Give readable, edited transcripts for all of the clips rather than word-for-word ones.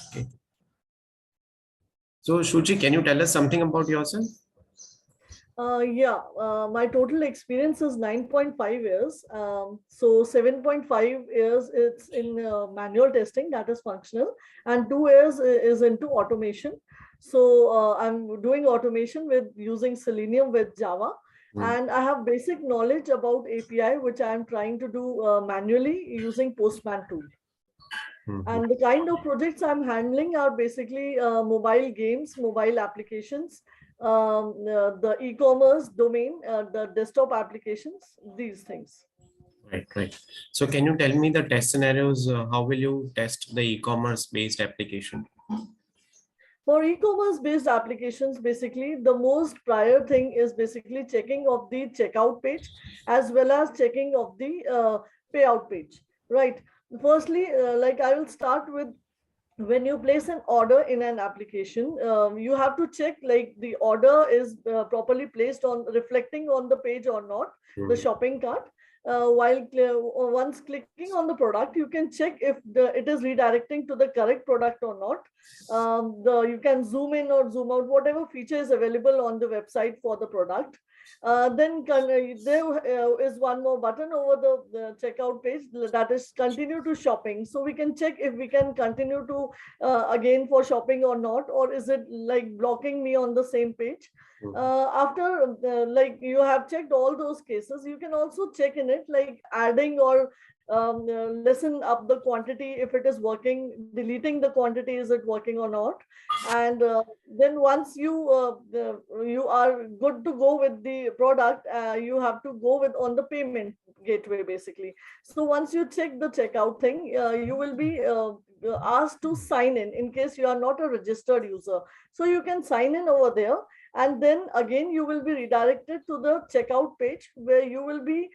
Okay. So Shuchi, can you tell us something about yourself? My total experience is 9.5 years. So 7.5 years it's in manual testing, that is functional, and 2 years is into automation. So I'm doing automation with using Selenium with Java. And I have basic knowledge about API, which I'm trying to do manually using Postman tool. And the kind of projects I'm handling are basically mobile games, mobile applications, the e-commerce domain, the desktop applications, these things. Right. So can you tell me the test scenarios? How will you test the e-commerce based application? For e-commerce based applications, basically the most prior thing is basically checking of the checkout page as well as checking of the payout page, right? Firstly, like I will start with when you place an order in an application, you have to check like the order is properly placed on reflecting on the page or not, the shopping cart. Once clicking on the product, you can check if it is redirecting to the correct product or not. You can zoom in or zoom out, whatever feature is available on the website for the product. There is one more button over the checkout page, that is continue to shopping. So we can check if we can continue to again for shopping or not, or is it like blocking me on the same page. After like you have checked all those cases, you can also check in it like adding or lessen up the quantity if it is working, deleting the quantity, is it working or not. And then once you are good to go with the product, you have to go with on the payment gateway basically. So once you check the checkout thing, you will be asked to sign in case you are not a registered user. So you can sign in over there, and then again you will be redirected to the checkout page where you will be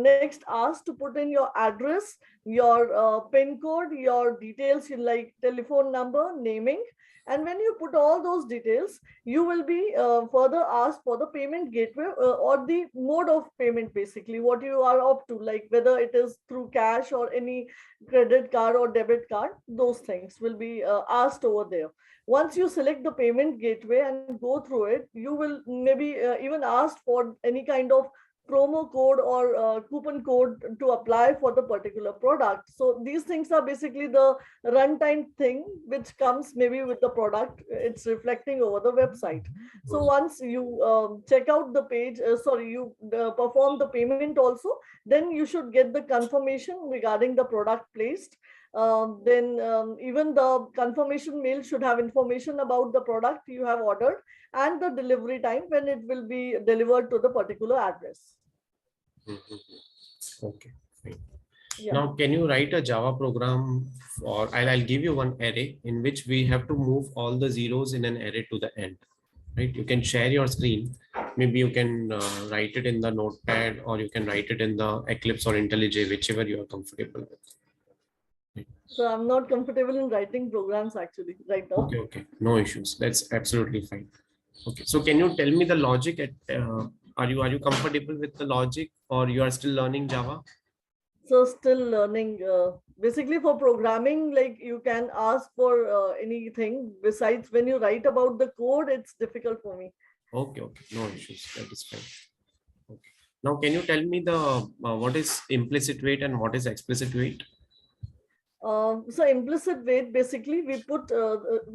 next asked to put in your address, your pin code, your details like telephone number, naming. And when you put all those details, you will be further asked for the payment gateway or the mode of payment, basically what you are up to, like whether it is through cash or any credit card or debit card. Those things will be asked over there. Once you select the payment gateway and go through it, you will maybe even asked for any kind of promo code or coupon code to apply for the particular product. So these things are basically the runtime thing which comes maybe with the product. It's reflecting over the website. So once you check out the page, you perform the payment also, then you should get the confirmation regarding the product placed. Then even the confirmation mail should have information about the product you have ordered and the delivery time when it will be delivered to the particular address. Okay, fine. Yeah. Now, can you write a Java program or I'll give you one array in which we have to move all the zeros in an array to the end, right? You can share your screen. Maybe you can write it in the notepad or you can write it in the Eclipse or IntelliJ, whichever you are comfortable with. Right. So I'm not comfortable in writing programs actually right now. Okay. No issues. That's absolutely fine. Okay. So can you tell me the logic at, are you comfortable with the logic or you are still learning Java? So still learning. Basically for programming, like you can ask for anything besides when you write about the code, it's difficult for me. Okay. No issues. That is fine. Okay. Now, can you tell me the what is implicit wait and what is explicit wait? So implicit wait, basically we put,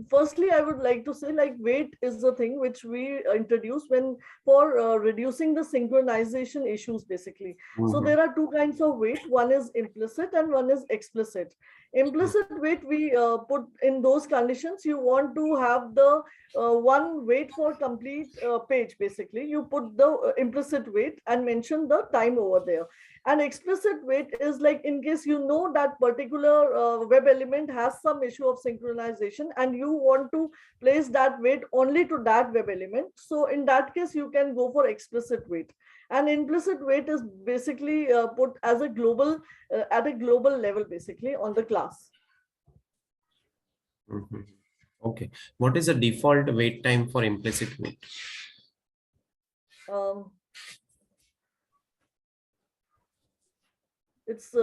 firstly, I would like to say like wait is the thing which we introduce when for reducing the synchronization issues basically. So there are two kinds of wait. One is implicit and one is explicit. Implicit wait we put in those conditions. You want to have the one wait for complete page basically. You put the implicit wait and mention the time over there. And explicit wait is like in case you know that particular web element has some issue of synchronization and you want to place that wait only to that web element. So in that case, you can go for explicit wait. And implicit wait is basically put as a global, at a global level, basically on the class. Okay. What is the default wait time for implicit wait? It's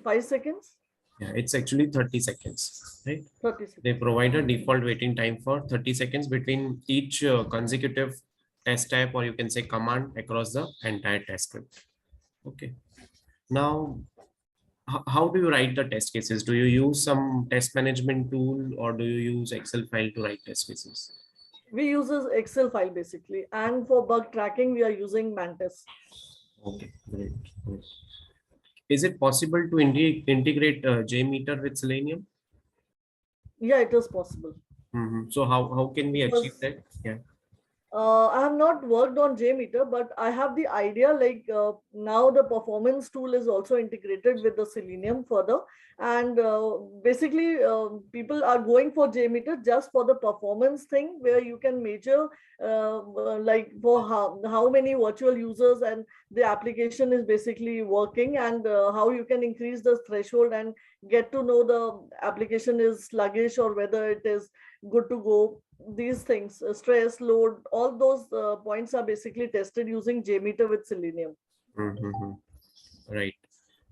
5 seconds. Yeah, it's actually 30 seconds, right? 30 They seconds. provide a default waiting time for 30 seconds between each consecutive test type, or you can say command, across the entire test script. Okay. Now, how do you write the test cases? Do you use some test management tool, or do you use Excel file to write test cases? We use this Excel file basically. And for bug tracking, we are using Mantis. Okay, great. Great. Is it possible to integrate JMeter with Selenium? Yeah, it is possible. So how can we achieve Because that? Yeah. I have not worked on JMeter, but I have the idea like now the performance tool is also integrated with the Selenium further. And basically, people are going for JMeter just for the performance thing where you can measure like for how many virtual users and the application is basically working, and how you can increase the threshold and get to know the application is sluggish or whether it is good to go. These things, stress, load, all those points are basically tested using JMeter with Selenium. Mm-hmm. Right.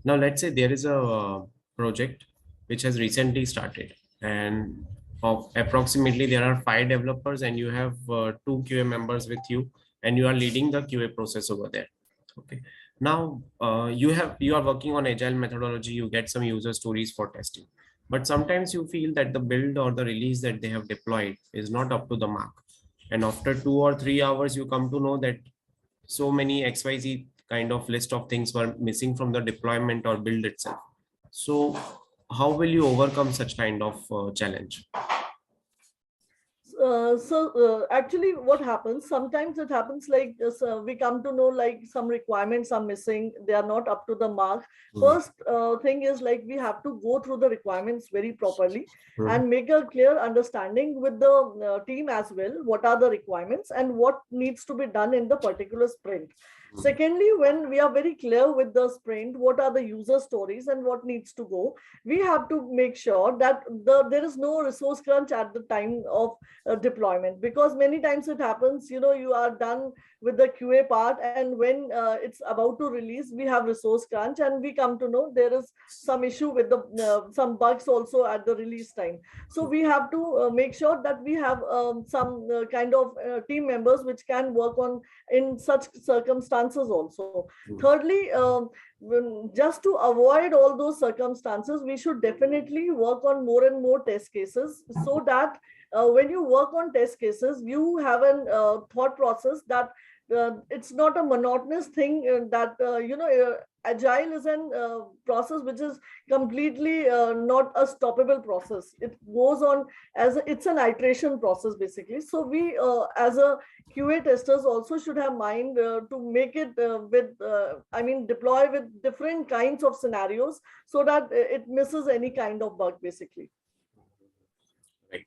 Now, let's say there is a project which has recently started, and of approximately there are 5 developers, and you have 2 QA members with you, and you are leading the QA process over there. Okay. Now, you are working on agile methodology. You get some user stories for testing, but sometimes you feel that the build or the release that they have deployed is not up to the mark, and after 2 or 3 hours, you come to know that so many XYZ kind of list of things were missing from the deployment or build itself. So how will you overcome such kind of challenge? Actually what happens sometimes, it happens like this, we come to know like some requirements are missing, they are not up to the mark. Hmm. First thing is like we have to go through the requirements very properly Hmm. and make a clear understanding with the team as well, what are the requirements and what needs to be done in the particular sprint. Secondly, when we are very clear with the sprint, what are the user stories and what needs to go, we have to make sure that there is no resource crunch at the time of deployment, because many times it happens, you are done with the QA part, and when it's about to release, we have resource crunch and we come to know there is some issue with the some bugs also at the release time. So we have to make sure that we have some kind of team members which can work on in such circumstances also. Thirdly, just to avoid all those circumstances, we should definitely work on more and more test cases, so that when you work on test cases, you have an thought process that it's not a monotonous thing, that agile is an process which is completely not a stoppable process. It goes on it's an iteration process basically. So we as a QA testers also should have mind to make it deploy with different kinds of scenarios, so that it misses any kind of bug basically. Right.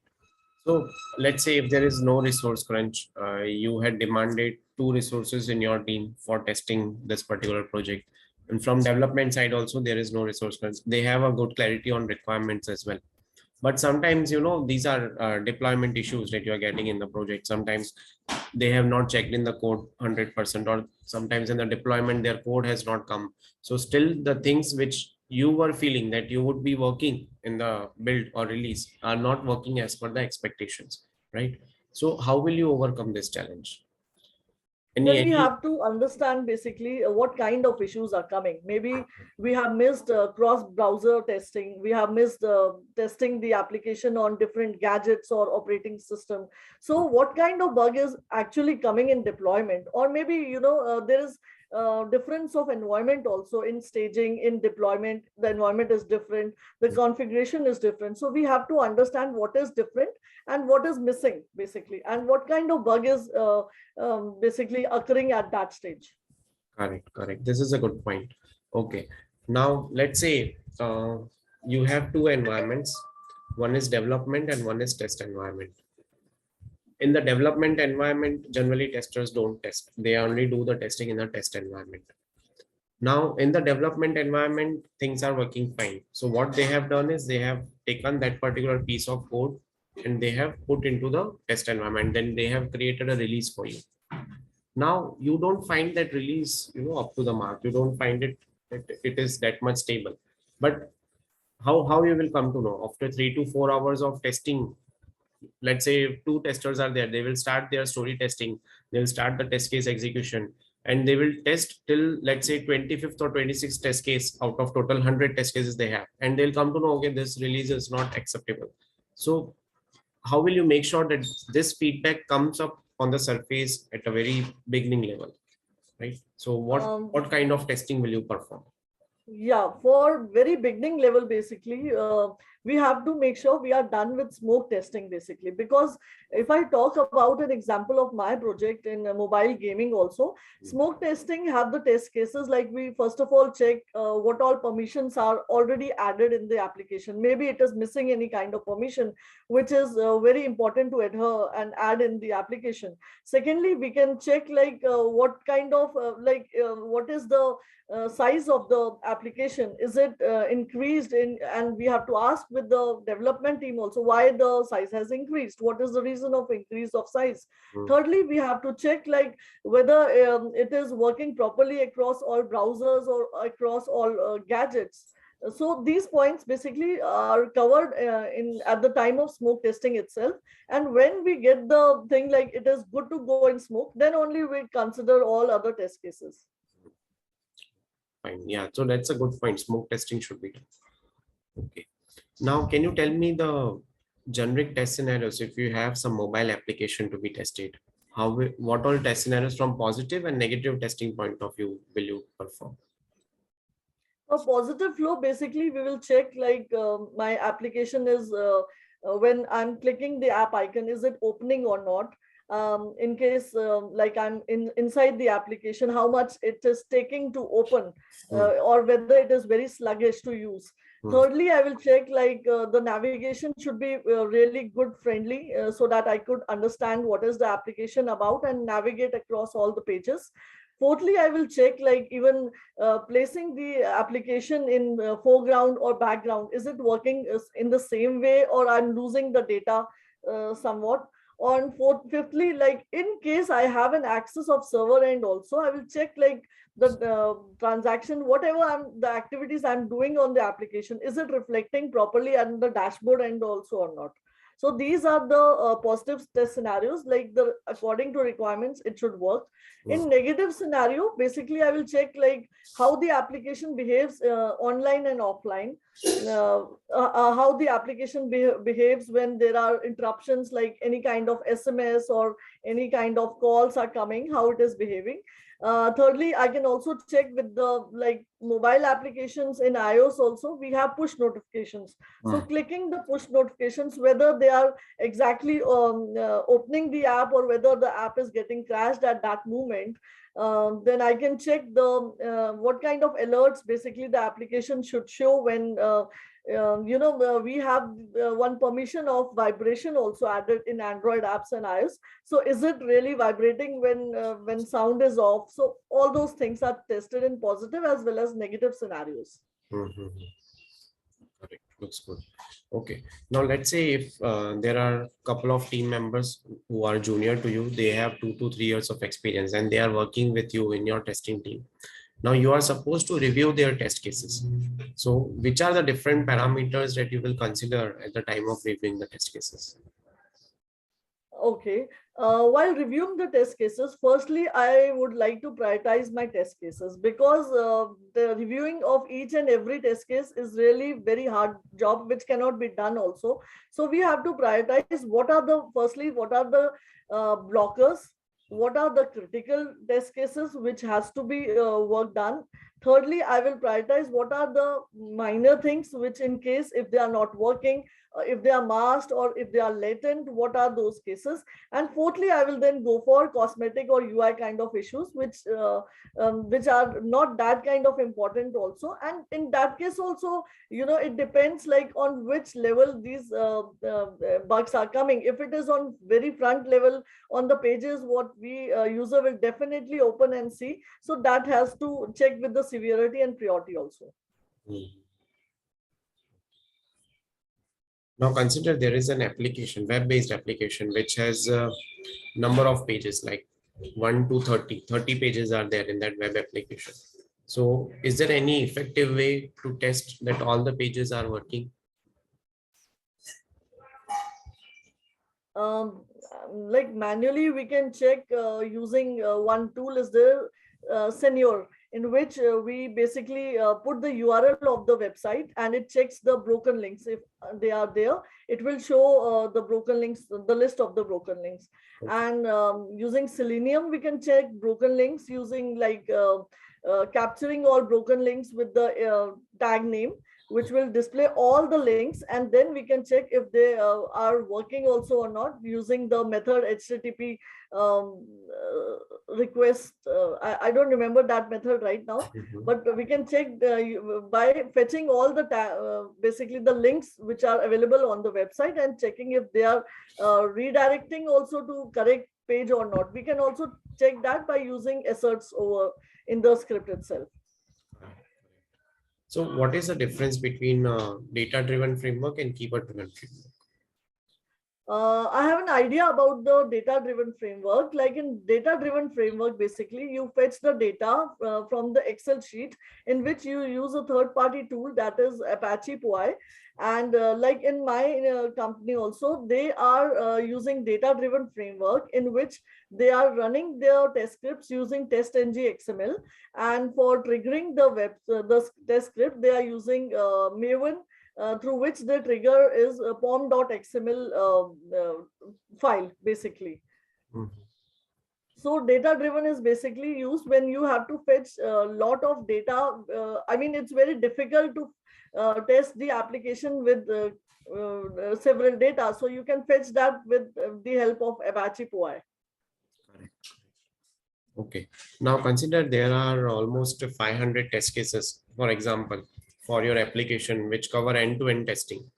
So let's say if there is no resource crunch, you had demanded 2 resources in your team for testing this particular project. And from development side also, there is no resource crunch. They have a good clarity on requirements as well. But sometimes, these are deployment issues that you are getting in the project. Sometimes they have not checked in the code 100%, or sometimes in the deployment their code has not come. So still the things which you were feeling that you would be working in the build or release are not working as per the expectations, right? So how will you overcome this challenge? Then we Any have to understand basically what kind of issues are coming. Maybe we have missed cross browser testing, we have missed testing the application on different gadgets or operating system. So what kind of bug is actually coming in deployment? Or maybe there is difference of environment also in staging, in deployment the environment is different, the configuration is different. So we have to understand what is different and what is missing basically, and what kind of bug is basically occurring at that stage. Correct, correct. This is a good point. Okay. Now, let's say you have 2 environments. One is development and one is test environment. In the development environment, generally testers don't test. They only do the testing in the test environment. Now, in the development environment, things are working fine. So what they have done is they have taken that particular piece of code and they have put into the test environment. Then they have created a release for you. Now you don't find that release up to the mark. You don't find it that it is that much stable. But How you will come to know after 3 to 4 hours of testing? Let's say two testers are there, they will start their story testing, they will start the test case execution, and they will test till, let's say, 25th or 26th test case out of total 100 test cases they have, and they'll come to know, okay, this release is not acceptable. So how will you make sure that this feedback comes up on the surface at a very beginning level, right? So Um, what kind of testing will you perform? Yeah, for very beginning level, basically, we have to make sure we are done with smoke testing, basically. Because if I talk about an example of my project in mobile gaming also, smoke testing have the test cases like we first of all check what all permissions are already added in the application. Maybe it is missing any kind of permission, which is very important to adhere and add in the application. Secondly, we can check like what kind of what is the size of the application, is it increased in, and we have to ask with the development team also why the size has increased, what is the reason of increase of size. Thirdly, we have to check like whether it is working properly across all browsers or across all gadgets. So these points basically are covered in at the time of smoke testing itself, and when we get the thing like it is good to go in smoke, then only we consider all other test cases. Fine. Yeah, so that's a good point. Smoke testing should be done. Okay. Now, can you tell me the generic test scenarios if you have some mobile application to be tested? What all test scenarios from positive and negative testing point of view will you perform? A positive flow, basically, we will check like my application is when I'm clicking the app icon, is it opening or not? In case like I'm inside the application, how much it is taking to open, or whether it is very sluggish to use. Thirdly, I will check like the navigation should be really good friendly, so that I could understand what is the application about and navigate across all the pages. Fourthly, I will check like even placing the application in foreground or background. Is it working in the same way, or I'm losing the data somewhat? On fifthly, like in case I have an access of server end also, I will check like the transaction, whatever the activities I'm doing on the application, is it reflecting properly on the dashboard end also or not? So these are the positive test scenarios, like the according to requirements, it should work. In negative scenario, basically, I will check like how the application behaves online and offline, how the application behaves when there are interruptions, like any kind of SMS or any kind of calls are coming, how it is behaving. Thirdly, I can also check with the like mobile applications in iOS also, we have push notifications. So clicking the push notifications, whether they are exactly opening the app or whether the app is getting crashed at that moment, then I can check the what kind of alerts basically the application should show when we have one permission of vibration also added in Android apps and iOS. So is it really vibrating when sound is off? So all those things are tested in positive as well as negative scenarios. Correct. Looks good. Okay. Now let's say if there are a couple of team members who are junior to you, they have 2 to 3 years of experience and they are working with you in your testing team. Now you are supposed to review their test cases. So which are the different parameters that you will consider at the time of reviewing the test cases? Okay. While reviewing the test cases, firstly, I would like to prioritize my test cases, because the reviewing of each and every test case is really very hard job, which cannot be done also. So we have to prioritize what are the blockers, what are the critical test cases which has to be work done. Thirdly, I will prioritize what are the minor things which, in case if they are not working, if they are masked or if they are latent, what are those cases. And fourthly, I will then go for cosmetic or UI kind of issues which are not that kind of important also. And in that case also, it depends like on which level these bugs are coming. If it is on very front level on the pages, what we user will definitely open and see, so that has to check with the severity and priority also. Now consider there is an application, web-based application, which has a number of pages like 1 to 30 pages are there in that web application. So is there any effective way to test that all the pages are working? Like manually we can check using one tool is there, Senior, in which we basically put the URL of the website and it checks the broken links. If they are there, it will show the broken links, the list of the broken links. Okay. And using Selenium, we can check broken links using like capturing all broken links with the tag name, which will display all the links, and then we can check if they are working also or not using the method HTTP request. I don't remember that method right now, but we can check by fetching all the basically the links which are available on the website and checking if they are redirecting also to correct page or not. We can also check that by using asserts over in the script itself. So what is the difference between data-driven framework and keyword-driven framework? I have an idea about the data-driven framework. Like in data-driven framework, basically you fetch the data from the Excel sheet in which you use a third-party tool that is Apache POI. And like in my company also, they are using data-driven framework in which they are running their test scripts using TestNG XML. And for triggering the test script, they are using Maven, through which the trigger is a pom.xml file, basically. Mm-hmm. So data driven is basically used when you have to fetch a lot of data. I mean, it's very difficult to test the application with several data. So you can fetch that with the help of Apache POI. Correct. Okay. Now consider there are almost 500 test cases, for example, for your application, which cover end-to-end testing.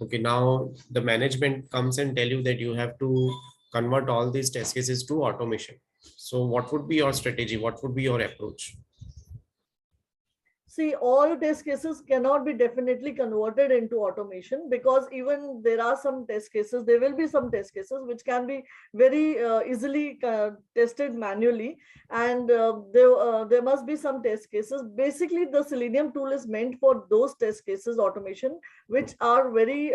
Okay. Now the management comes and tell you that you have to convert all these test cases to automation. So what would be your strategy? What would be your approach? See, all test cases cannot be definitely converted into automation, because even there are some test cases, there will be some test cases which can be very easily tested manually. And there must be some test cases. Basically, the Selenium tool is meant for those test cases automation, which are very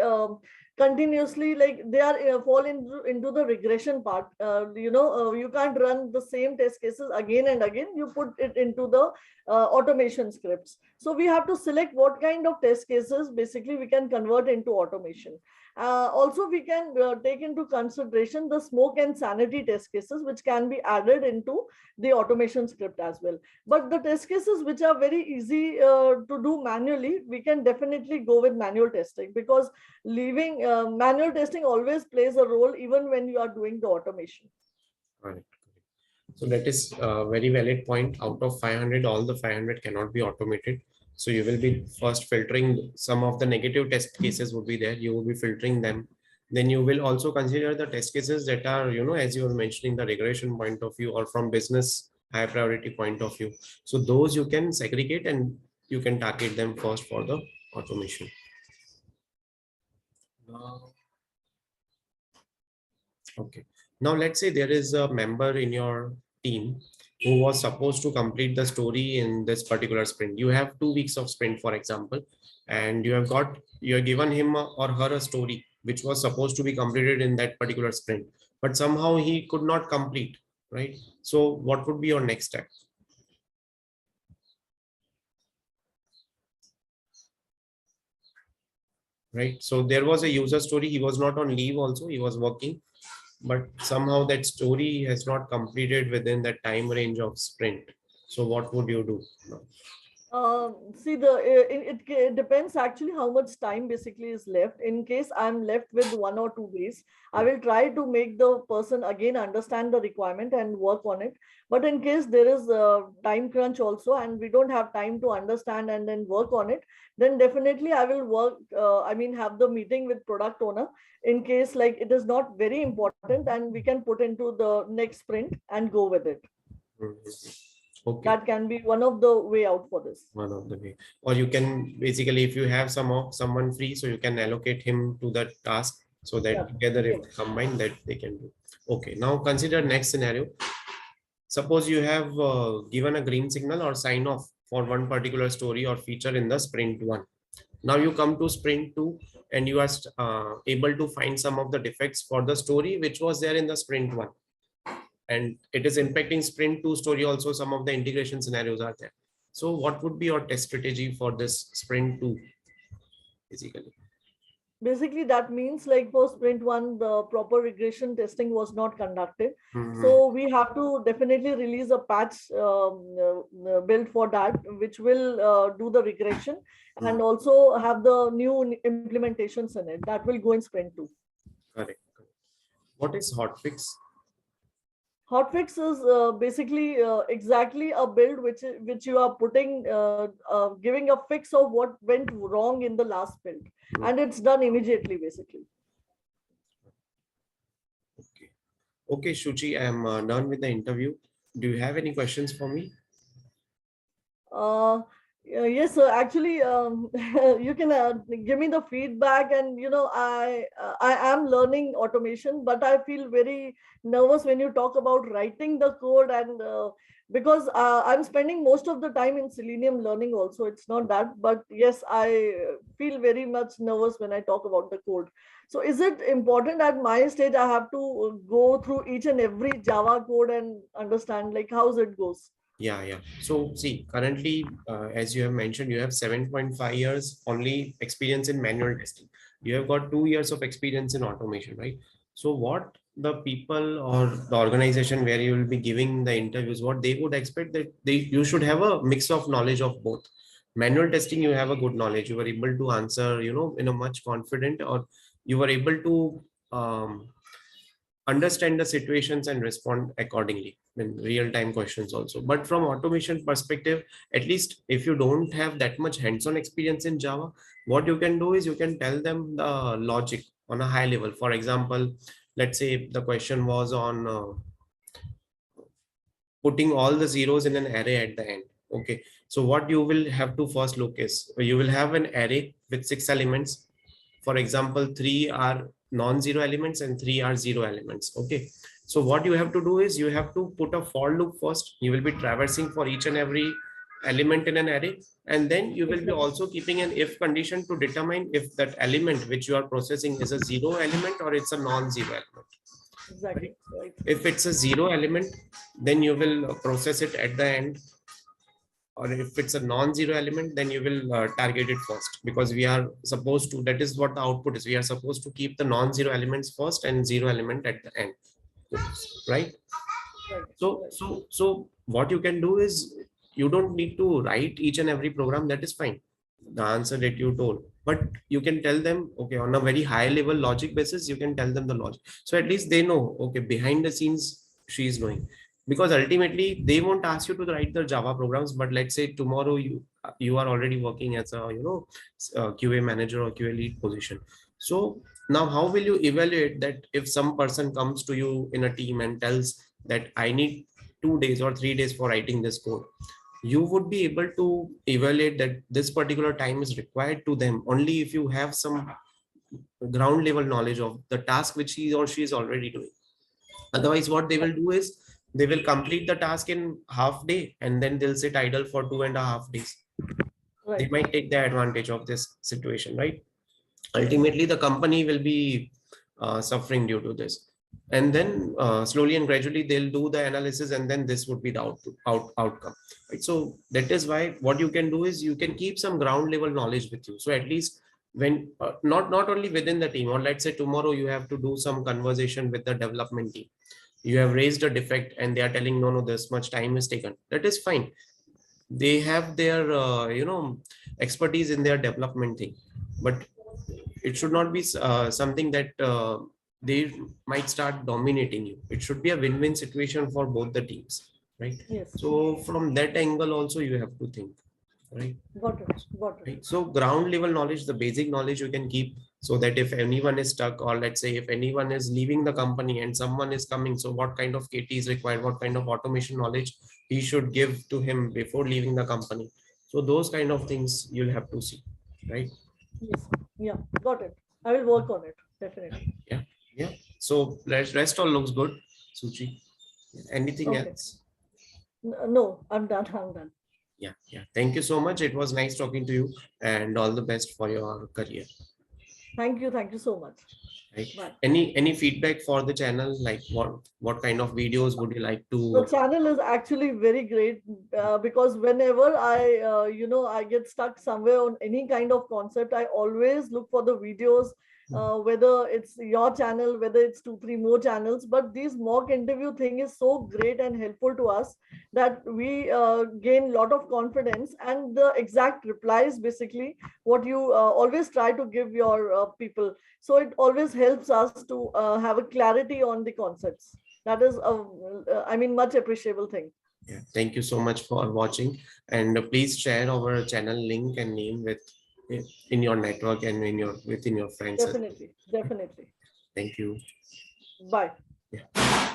continuously, like they are fall into the regression part. You can't run the same test cases again and again. You put it into the automation scripts. So we have to select what kind of test cases basically we can convert into automation. Also, we can take into consideration the smoke and sanity test cases, which can be added into the automation script as well. But the test cases which are very easy to do manually, we can definitely go with manual testing, because leaving manual testing always plays a role even when you are doing the automation. Correct. So that is a very valid point. Out of 500, all the 500 cannot be automated. So you will be first filtering some of the negative test cases would be there. You will be filtering them. Then you will also consider the test cases that are, as you were mentioning, the regression point of view or from business high priority point of view. So those you can segregate and you can target them first for the automation. Okay. Now let's say there is a member in your team who was supposed to complete the story in this particular sprint. You have 2 weeks of sprint, for example, and you have given him or her a story which was supposed to be completed in that particular sprint, but somehow he could not complete, right? So what would be your next step? Right. So there was a user story. He was not on leave also. He was working, but somehow that story has not completed within the time range of sprint. So what would you do? See, it depends actually how much time basically is left. In case I'm left with 1 or 2 days, I will try to make the person again understand the requirement and work on it. But in case there is a time crunch also and we don't have time to understand and then work on it, then definitely I will work, have the meeting with product owner in case like it is not very important, and we can put into the next sprint and go with it. Okay. That can be one of the way out for this. One of the way. Or you can basically, if you have someone free, so you can allocate him to the task so that together if combined that they can do. Okay. Now consider next scenario. Suppose you have given a green signal or sign off for one particular story or feature in the sprint 1. Now you come to sprint 2 and you are able to find some of the defects for the story which was there in the sprint 1, and it is impacting sprint 2 story also. Some of the integration scenarios are there. So what would be your test strategy for this sprint 2 basically? Basically, that means like for sprint 1, the proper regression testing was not conducted. Mhm. So we have to definitely release a patch build for that, which will do the regression and also have the new implementations in it. That will go in sprint 2. Correct. What is hotfix? Hotfix is basically exactly a build which you are putting, giving a fix of what went wrong in the last build, and it's done immediately, basically. Okay. Okay, Shuchi, I am done with the interview. Do you have any questions for me? Yes, sir. Actually, you can give me the feedback, and I am learning automation, but I feel very nervous when you talk about writing the code, and because I'm spending most of the time in Selenium learning. Also, it's not that, but yes, I feel very much nervous when I talk about the code. So, is it important at my stage I have to go through each and every Java code and understand like how it goes? Yeah. So see, currently, as you have mentioned, you have 7.5 years only experience in manual testing. You have got 2 years of experience in automation, right? So what the people or the organization where you will be giving the interviews, what they would expect that you should have a mix of knowledge of both. Manual testing, you have a good knowledge. You were able to answer, in a much confident, or you were able to understand the situations and respond accordingly in real-time questions also. But from automation perspective, at least if you don't have that much hands-on experience in Java, what you can do is you can tell them the logic on a high level. For example, let's say the question was on putting all the zeros in an array at the end. Okay, so what you will have to first look is you will have an array with 6 elements. For example, 3 are non-zero elements and 3 are zero elements. Okay, so what you have to do is you have to put a for loop first. You will be traversing for each and every element in an array, and then you will be Exactly. also keeping an if condition to determine if that element which you are processing is a zero element or it's a non-zero element. Right? Exactly. Right. If it's a zero element, then you will process it at the end, or if it's a non-zero element, then you will target it first, because we are supposed to, that is what the output is, we are supposed to keep the non-zero elements first and zero element at the end, right? Right. so Right. so so what you can do is you don't need to write each and every program, that is fine, the answer that you told, but you can tell them, okay, on a very high level logic basis, you can tell them the logic, so at least they know, okay, behind the scenes she is knowing. Because ultimately they won't ask you to write the Java programs, but let's say tomorrow you are already working as a QA manager or QA lead position. So now how will you evaluate that if some person comes to you in a team and tells that I need 2 days or 3 days for writing this code? You would be able to evaluate that this particular time is required to them only if you have some ground level knowledge of the task which he or she is already doing. Otherwise, what they will do is they will complete the task in half day and then they'll sit idle for 2.5 days. They Right. might take the advantage of this situation, right? Ultimately the company will be suffering due to this, and then slowly and gradually they'll do the analysis, and then this would be the outcome, right? So that is why what you can do is you can keep some ground level knowledge with you, so at least when not only within the team, or let's say tomorrow you have to do some conversation with the development team, you have raised a defect and they are telling no, this much time is taken, that is fine. They have their expertise in their development thing, but it should not be something that they might start dominating you. It should be a win-win situation for both the teams, right? Yes. So from that angle also you have to think, right? Got it. Got it. Right. So ground level knowledge, the basic knowledge you can keep, so that if anyone is stuck, or let's say if anyone is leaving the company and someone is coming, so what kind of KT is required, what kind of automation knowledge he should give to him before leaving the company. So those kind of things you'll have to see, right? Yes. Yeah. Got it. I will work on it. Definitely. Yeah. Yeah. So rest all looks good, Suchi. Anything Okay. else? No, I'm done. I'm done. Yeah. Thank you so much. It was nice talking to you, and all the best for your career. Thank you. Thank you so much. Right. Bye. Any feedback for the channel? Like what kind of videos would you like The to? channel is actually very great because whenever I get stuck somewhere on any kind of concept, I always look for the videos, whether it's your channel, whether it's two, three more channels. But this mock interview thing is so great and helpful to us that we gain a lot of confidence, and the exact replies basically what you always try to give your people. So it always helps us to have a clarity on the concepts. That is much appreciable thing. Yeah. Thank you so much for watching, and please share our channel link and name with in your network and within your friends. Definitely. Thank you. Bye. Yeah.